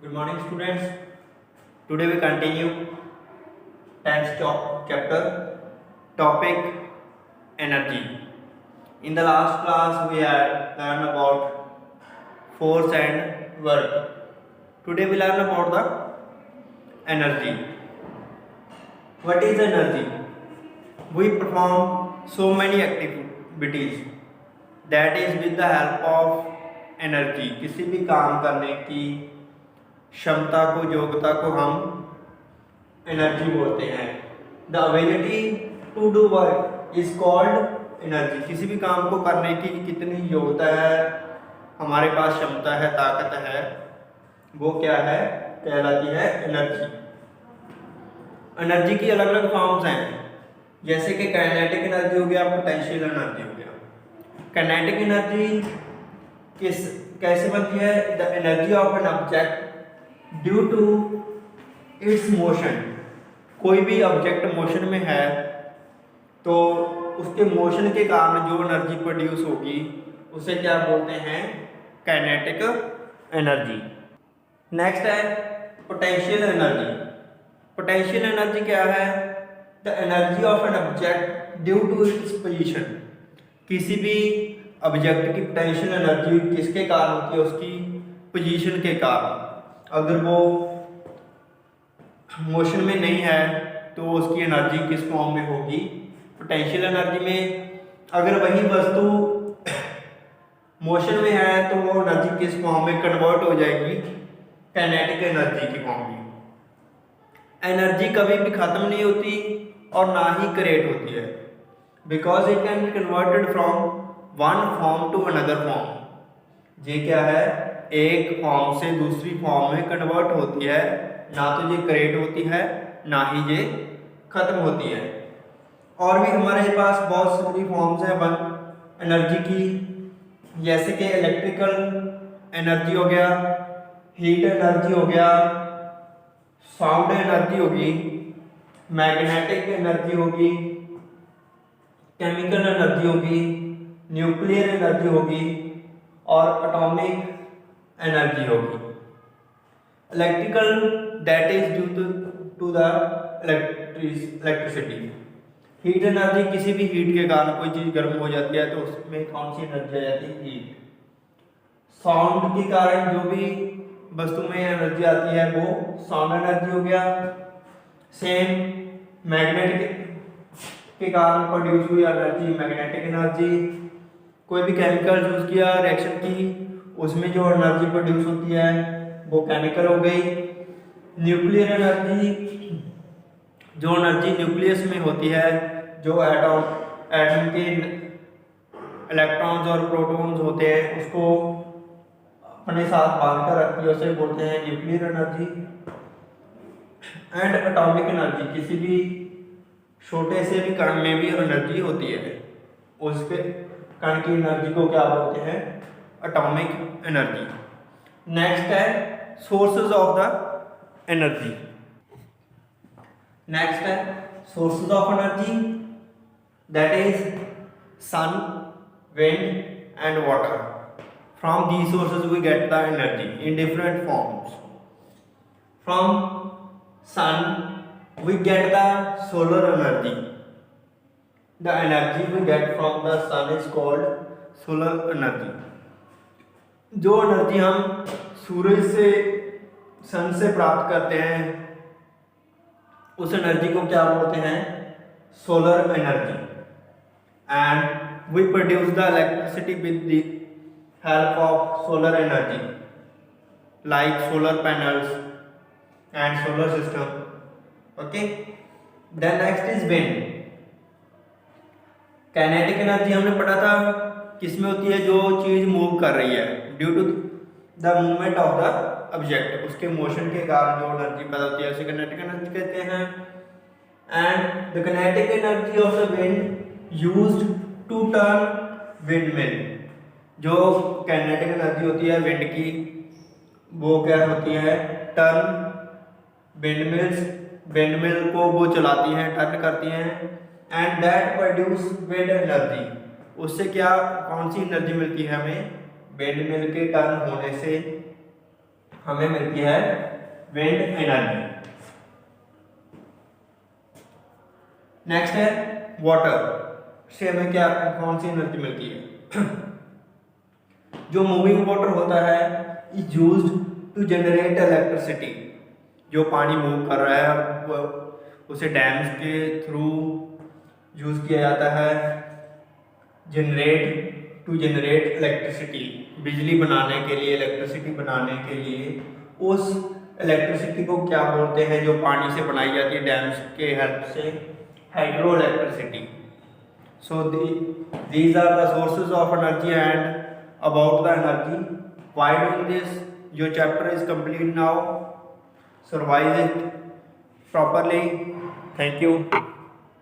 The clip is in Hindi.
Good morning, students. Today we continue 10th chapter, topic energy. In the last class, we had learned about force and work. Today we learn about the energy. What is energy? We perform so many activities that is with the help of energy. किसी भी काम करने की क्षमता को, योग्यता को हम एनर्जी बोलते हैं। The availability to do work is called energy. किसी भी काम को करने की कितनी योग्यता है, हमारे पास क्षमता है, ताकत है, वो क्या है, कहलाती है एनर्जी। एनर्जी की अलग अलग फॉर्म्स हैं, जैसे कि काइनेटिक एनर्जी हो गया, पोटेंशियल एनर्जी हो गया। काइनेटिक एनर्जी कैसे बनती है? The energy of an object due to its motion. कोई भी ऑब्जेक्ट मोशन में है तो उसके मोशन के कारण जो एनर्जी प्रोड्यूस होगी उसे क्या बोलते हैं? Kinetic energy. नेक्स्ट है पोटेंशियल एनर्जी। पोटेंशियल एनर्जी क्या है? The energy of an object due to its position. किसी भी ऑब्जेक्ट की पोटेंशियल एनर्जी किसके कारण होती है? उसकी पोजीशन के कारण। अगर वो मोशन में नहीं है तो उसकी एनर्जी किस फॉर्म में होगी? पोटेंशियल एनर्जी में। अगर वही वस्तु मोशन में है तो वो एनर्जी किस फॉर्म में कन्वर्ट हो जाएगी? काइनेटिक एनर्जी की फॉर्म में। एनर्जी कभी भी खत्म नहीं होती और ना ही क्रिएट होती है, because it can be converted from one form to another form. ये क्या है? एक फॉर्म से दूसरी फॉर्म में कन्वर्ट होती है, ना तो ये क्रिएट होती है ना ही ये खत्म होती है। और भी हमारे पास बहुत सारी फॉर्म्स हैं एनर्जी की, जैसे कि इलेक्ट्रिकल एनर्जी हो गया, हीट एनर्जी हो गया, साउंड एनर्जी होगी, मैग्नेटिक एनर्जी होगी, केमिकल एनर्जी होगी, न्यूक्लियर एनर्जी होगी और एटॉमिक एनर्जी होगी। Electrical that is due to the electricity. Heat energy, किसी भी हीट के कारण कोई चीज गर्म हो जाती है तो उसमें कौन सी एनर्जी आ जाती है? हीट। साउंड के कारण जो भी वस्तु में एनर्जी आती है वो साउंड एनर्जी हो गया। सेम मैग्नेटिक के कारण प्रोड्यूस हुई एनर्जी, मैग्नेटिक एनर्जी। कोई भी केमिकल यूज किया रिएक्शन की, उसमें जो एनर्जी प्रोड्यूस होती है वो केमिकल हो गई। न्यूक्लियर एनर्जी, जो एनर्जी न्यूक्लियस में होती है, जो एटम के इलेक्ट्रॉन्स और प्रोटॉन्स होते हैं उसको अपने साथ बांध कर रखती है, उसे बोलते हैं nuclear energy. And atomic energy, किसी भी छोटे से भी कण में भी एनर्जी होती है, उसके कण की एनर्जी को क्या बोलते हैं? Atomic energy. नेक्स्ट है sources of the energy. Next है sources of energy, that is sun, wind and water. From these sources we get the energy in different forms. From sun we get the solar energy. The energy we get from the sun is called solar energy. जो एनर्जी हम सूरज से, सन से प्राप्त करते हैं, उस एनर्जी को क्या बोलते हैं? Solar energy. And we produce the electricity with the help of solar energy, like solar panels and solar system. Okay, then next is wind. Kinetic energy हमने पढ़ा था किसमें होती है? जो चीज मूव कर रही है, due to the movement of the object, उसके मोशन के कारण जो एनर्जी पैदा होती है उसे काइनेटिक एनर्जी कहते हैं। And the kinetic energy of the wind used to turn windmill. जो काइनेटिक एनर्जी होती है विंड की, वो क्या होती है? Turn windmills. विंडमिल को वो चलाती हैं, टर्न करती हैं। And that produce wind energy. उससे क्या, कौन सी एनर्जी मिलती है हमें? विंडमिल के टर्न होने से हमें मिलती है विंड एनर्जी। नेक्स्ट है वाटर से हमें क्या कौन सी एनर्जी मिलती है। जो मूविंग वाटर होता है is used to generate electricity. जो पानी मूव कर रहा है उसे डैम्स के थ्रू यूज किया जाता है टू जनरेट इलेक्ट्रिसिटी, बिजली बनाने के लिए, इलेक्ट्रिसिटी बनाने के लिए। उस इलेक्ट्रिसिटी को क्या बोलते हैं जो पानी से बनाई जाती है डैम्स के हेल्प से? Hydro electricity. So these are the sources of energy and about the energy. Why doing this? Your chapter is complete now. So revise it properly. Thank you.